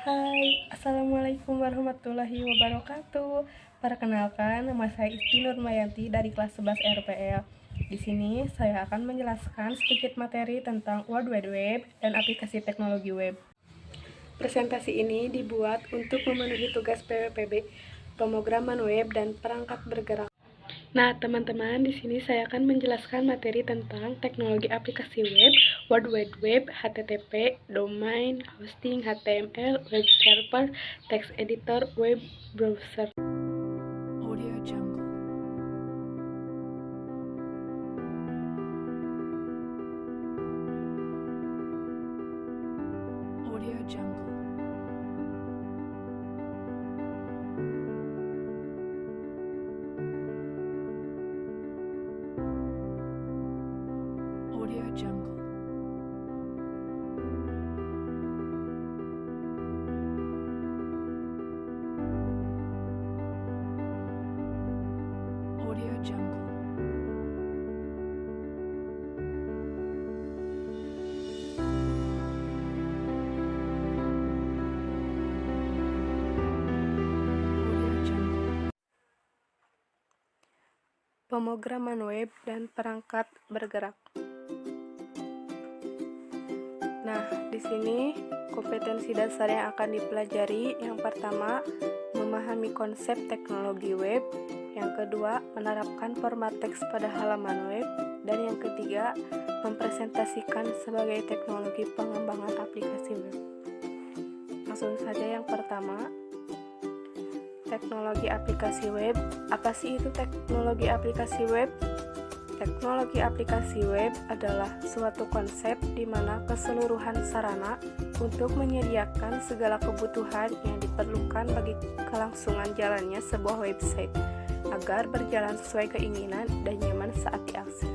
Hai, Assalamualaikum warahmatullahi wabarakatuh. Perkenalkan, nama saya Isti Nurmayanti dari kelas 11 RPL. Di sini saya akan menjelaskan sedikit materi tentang World Wide Web dan aplikasi teknologi web. Presentasi ini dibuat untuk memenuhi tugas PWPB, pemrograman web dan perangkat bergerak. Nah, teman-teman, di sini saya akan menjelaskan materi tentang teknologi aplikasi web, World Wide Web, HTTP, domain, hosting, HTML, web server, text editor, web browser. Audio Jungle. Audio Jungle. Audio Jungle. Audio Jungle. Audio Jungle. Pemrograman web dan perangkat bergerak. Nah, di sini kompetensi dasar yang akan dipelajari yang pertama, memahami konsep teknologi web, yang kedua, menerapkan format teks pada halaman web, dan yang ketiga, mempresentasikan sebagai teknologi pengembangan aplikasi web. Langsung saja yang pertama, teknologi aplikasi web. Apa sih itu teknologi aplikasi web? Teknologi aplikasi web adalah suatu konsep di mana keseluruhan sarana untuk menyediakan segala kebutuhan yang diperlukan bagi kelangsungan jalannya sebuah website agar berjalan sesuai keinginan dan nyaman saat diakses.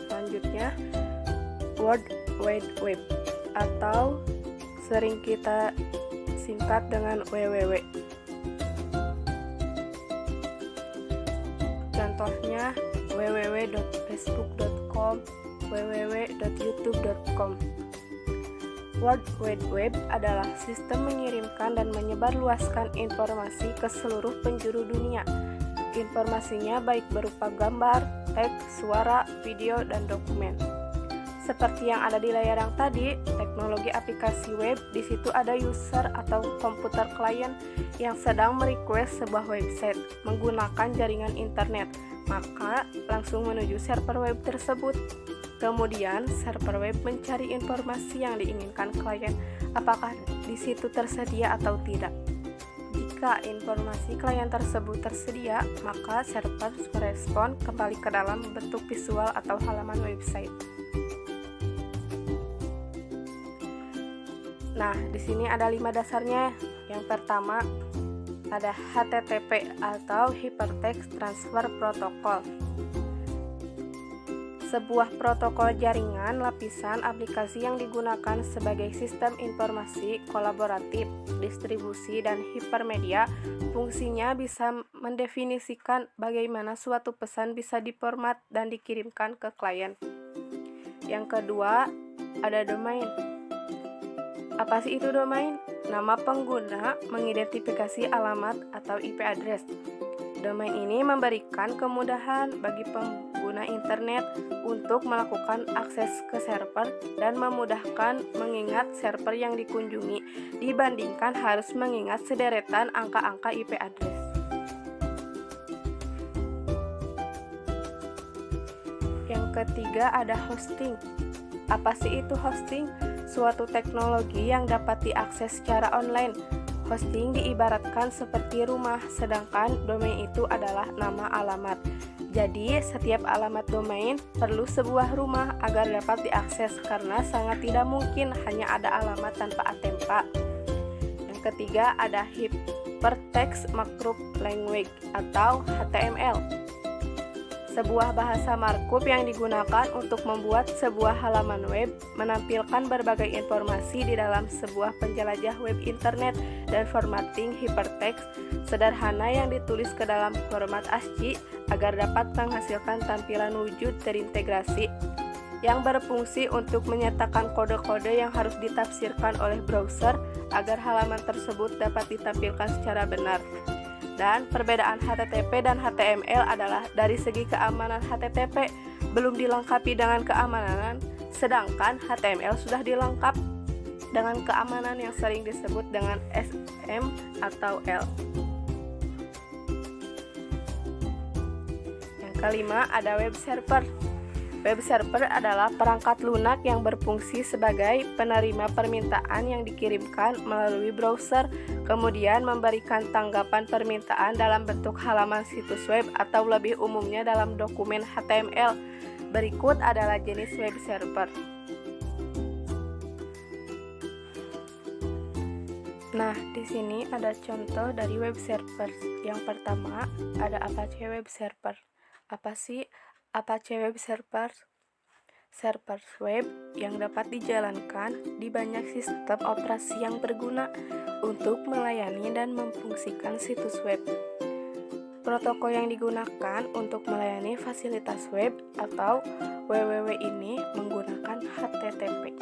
Selanjutnya, World Wide Web atau sering kita singkat dengan WWW. Contohnya www.facebook.com, www.youtube.com. World Wide Web adalah sistem mengirimkan dan menyebarluaskan informasi ke seluruh penjuru dunia. Informasinya baik berupa gambar, teks, suara, video, dan dokumen. Seperti yang ada di layar yang tadi, teknologi aplikasi web, di situ ada user atau komputer klien yang sedang merequest sebuah website menggunakan jaringan internet, maka langsung menuju server web tersebut. Kemudian, server web mencari informasi yang diinginkan klien, apakah di situ tersedia atau tidak. Jika informasi klien tersebut tersedia, maka server merespon kembali ke dalam bentuk visual atau halaman website. Nah, di sini ada 5 dasarnya. Yang pertama, ada HTTP atau Hypertext Transfer Protocol. Sebuah protokol jaringan lapisan aplikasi yang digunakan sebagai sistem informasi kolaboratif, distribusi, dan hipermedia. Fungsinya bisa mendefinisikan bagaimana suatu pesan bisa diformat dan dikirimkan ke klien. Yang kedua, ada domain. Apa sih itu domain? Nama pengguna mengidentifikasi alamat atau IP address. Domain ini memberikan kemudahan bagi pengguna internet untuk melakukan akses ke server dan memudahkan mengingat server yang dikunjungi dibandingkan harus mengingat sederetan angka-angka IP address. Yang ketiga ada hosting. Apa sih itu hosting? Suatu teknologi yang dapat diakses secara online. Hosting diibaratkan seperti rumah, sedangkan domain itu adalah nama alamat. Jadi, setiap alamat domain perlu sebuah rumah agar dapat diakses karena sangat tidak mungkin hanya ada alamat tanpa atempa. Yang ketiga ada Hypertext Markup Language atau HTML. Sebuah bahasa markup yang digunakan untuk membuat sebuah halaman web menampilkan berbagai informasi di dalam sebuah penjelajah web internet dan formatting hypertext sederhana yang ditulis ke dalam format ASCII agar dapat menghasilkan tampilan wujud terintegrasi yang berfungsi untuk menyatakan kode-kode yang harus ditafsirkan oleh browser agar halaman tersebut dapat ditampilkan secara benar. Dan perbedaan HTTP dan HTML adalah dari segi keamanan HTTP belum dilengkapi dengan keamanan, sedangkan HTML sudah dilengkap dengan keamanan yang sering disebut dengan SM atau L. Yang kelima ada web server. Web server adalah perangkat lunak yang berfungsi sebagai penerima permintaan yang dikirimkan melalui browser, kemudian memberikan tanggapan permintaan dalam bentuk halaman situs web atau lebih umumnya dalam dokumen HTML. Berikut adalah jenis web server. Nah, di sini ada contoh dari web server. Yang pertama, ada Apache Web Server. Apa sih Apache Web Server? Server web yang dapat dijalankan di banyak sistem operasi yang berguna untuk melayani dan memfungsikan situs web. Protokol yang digunakan untuk melayani fasilitas web atau www ini menggunakan HTTP.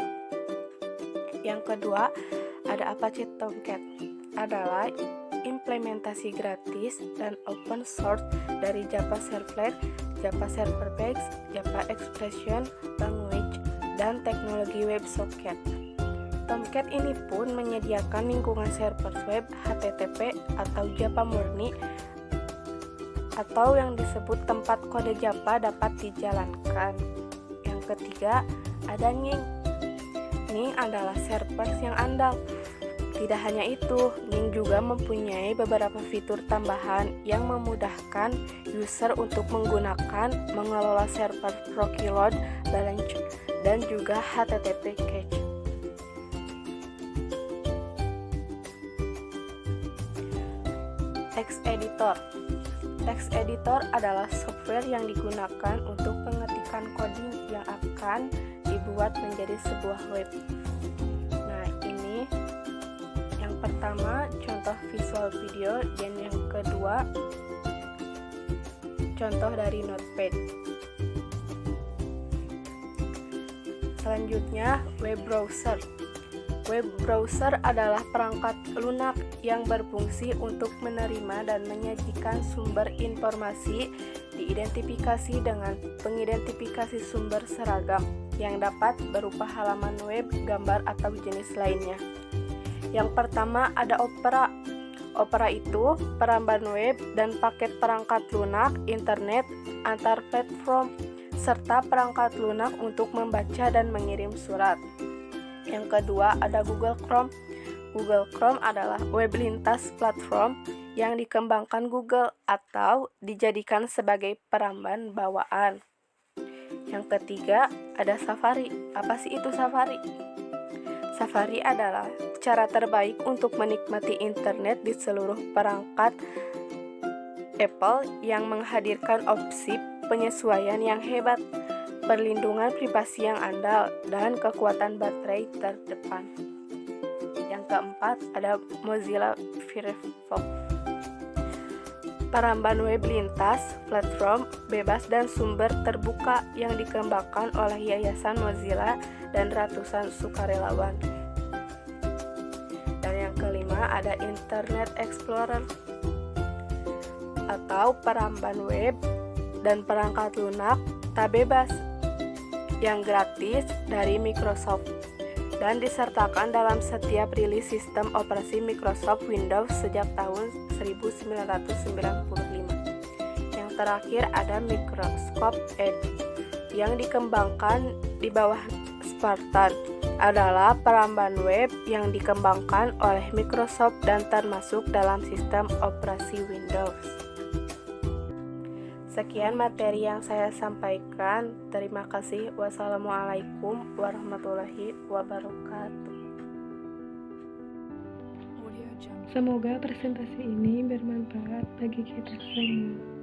Yang kedua, ada Apache Tomcat, adalah implementasi gratis dan open source dari Java Servlet, Java Server Base, Java Expression Language, dan teknologi WebSocket. Tomcat ini pun menyediakan lingkungan server web HTTP atau Java murni atau yang disebut tempat kode Java dapat dijalankan. Yang ketiga, ada Ning. Ning adalah server yang andal. Tidak hanya itu, Ning juga mempunyai beberapa fitur tambahan yang memudahkan user untuk menggunakan mengelola server proxy load balance dan juga HTTP cache. Text editor. Text editor adalah software yang digunakan untuk pengetikan coding yang akan dibuat menjadi sebuah web. Nah, ini yang pertama contoh visual video dan yang kedua contoh dari Notepad. Selanjutnya, web browser. Web browser adalah perangkat lunak yang berfungsi untuk menerima dan menyajikan sumber informasi diidentifikasi dengan pengidentifikasi sumber seragam yang dapat berupa halaman web, gambar, atau jenis lainnya. Yang pertama ada Opera. Opera itu peramban web dan paket perangkat lunak internet antar platform serta perangkat lunak untuk membaca dan mengirim surat. Yang kedua ada Google Chrome. Google Chrome adalah web lintas platform yang dikembangkan Google atau dijadikan sebagai peramban bawaan. Yang ketiga ada Safari. Apa sih itu Safari? Safari adalah cara terbaik untuk menikmati internet di seluruh perangkat Apple yang menghadirkan opsi penyesuaian yang hebat, perlindungan privasi yang andal, dan kekuatan baterai terdepan. Yang keempat ada Mozilla Firefox. Peramban web lintas, platform bebas dan sumber terbuka yang dikembangkan oleh Yayasan Mozilla dan ratusan sukarelawan. Dan yang kelima ada Internet Explorer atau peramban web dan perangkat lunak tak bebas yang gratis dari Microsoft dan disertakan dalam setiap rilis sistem operasi Microsoft Windows sejak tahun 1995. Yang terakhir ada Microsoft Edge yang dikembangkan di bawah Spartan, adalah peramban web yang dikembangkan oleh Microsoft dan termasuk dalam sistem operasi Windows. Sekian materi yang saya sampaikan. Terima kasih. Wassalamualaikum warahmatullahi wabarakatuh. Audio Jungle. Semoga presentasi ini bermanfaat bagi kita semua.